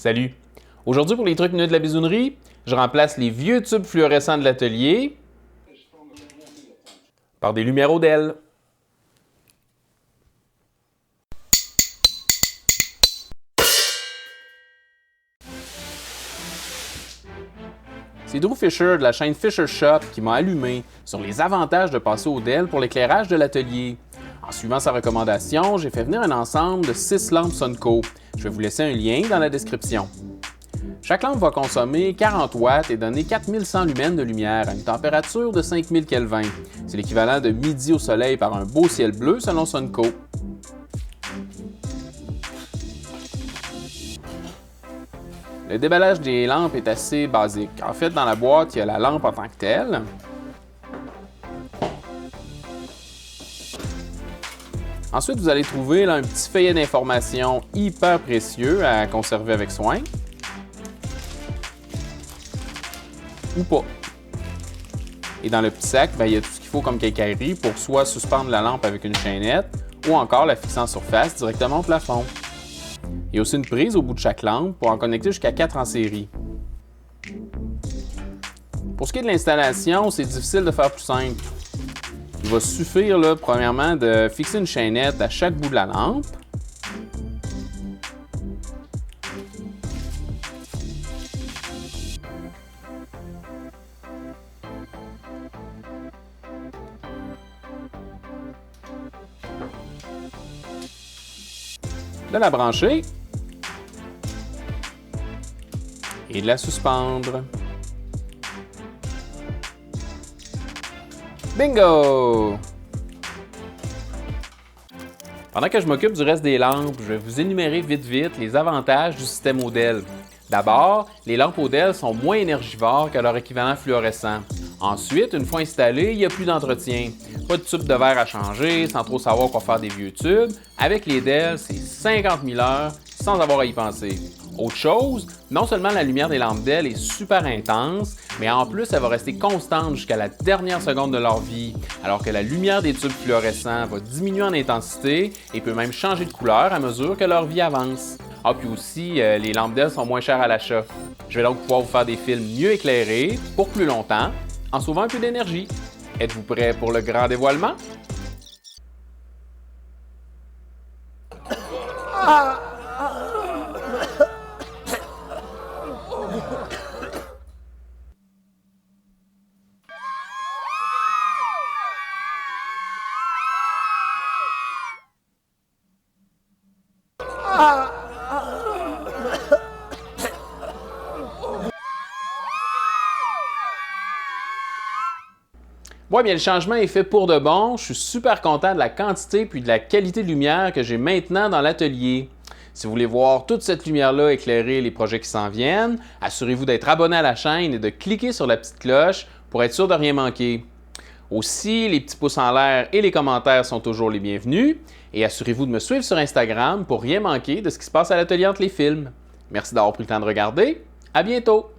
Salut! Aujourd'hui, pour les trucs minutes de la bisounerie, je remplace les vieux tubes fluorescents de l'atelier par des lumières Odell. C'est Drew Fisher de la chaîne Fisher Shop qui m'a allumé sur les avantages de passer au Odell pour l'éclairage de l'atelier. En suivant sa recommandation, j'ai fait venir un ensemble de 6 lampes Sunco. Je vais vous laisser un lien dans la description. Chaque lampe va consommer 40 watts et donner 4100 lumens de lumière à une température de 5000 Kelvin. C'est l'équivalent de midi au soleil par un beau ciel bleu selon Sunco. Le déballage des lampes est assez basique. En fait, dans la boîte, il y a la lampe en tant que telle. Ensuite, vous allez trouver là, un petit feuillet d'information hyper précieux à conserver avec soin. Ou pas. Et dans le petit sac, il y a tout ce qu'il faut comme quincaillerie pour soit suspendre la lampe avec une chaînette ou encore la fixer en surface directement au plafond. Il y a aussi une prise au bout de chaque lampe pour en connecter jusqu'à 4 en série. Pour ce qui est de l'installation, c'est difficile de faire plus simple. Il va suffire, là, premièrement, de fixer une chaînette à chaque bout de la lampe. De la brancher et de la suspendre. Bingo! Pendant que je m'occupe du reste des lampes, je vais vous énumérer vite les avantages du système Odell. D'abord, les lampes Odell sont moins énergivores que leur équivalent fluorescent. Ensuite, une fois installées, il n'y a plus d'entretien. Pas de tube de verre à changer, sans trop savoir quoi faire des vieux tubes. Avec les Odell, c'est 50 000 heures sans avoir à y penser. Autre chose, non seulement la lumière des lampes Odell est super intense, mais en plus, elle va rester constante jusqu'à la dernière seconde de leur vie, alors que la lumière des tubes fluorescents va diminuer en intensité et peut même changer de couleur à mesure que leur vie avance. Ah, puis aussi, les lampes Odell sont moins chères à l'achat. Je vais donc pouvoir vous faire des films mieux éclairés, pour plus longtemps, en sauvant un peu d'énergie. Êtes-vous prêts pour le grand dévoilement? Bon, bien, le changement est fait pour de bon. Je suis super content de la quantité puis de la qualité de lumière que j'ai maintenant dans l'atelier. Si vous voulez voir toute cette lumière-là éclairer les projets qui s'en viennent, assurez-vous d'être abonné à la chaîne et de cliquer sur la petite cloche pour être sûr de rien manquer. Aussi, les petits pouces en l'air et les commentaires sont toujours les bienvenus. Et assurez-vous de me suivre sur Instagram pour rien manquer de ce qui se passe à l'atelier entre les films. Merci d'avoir pris le temps de regarder. À bientôt!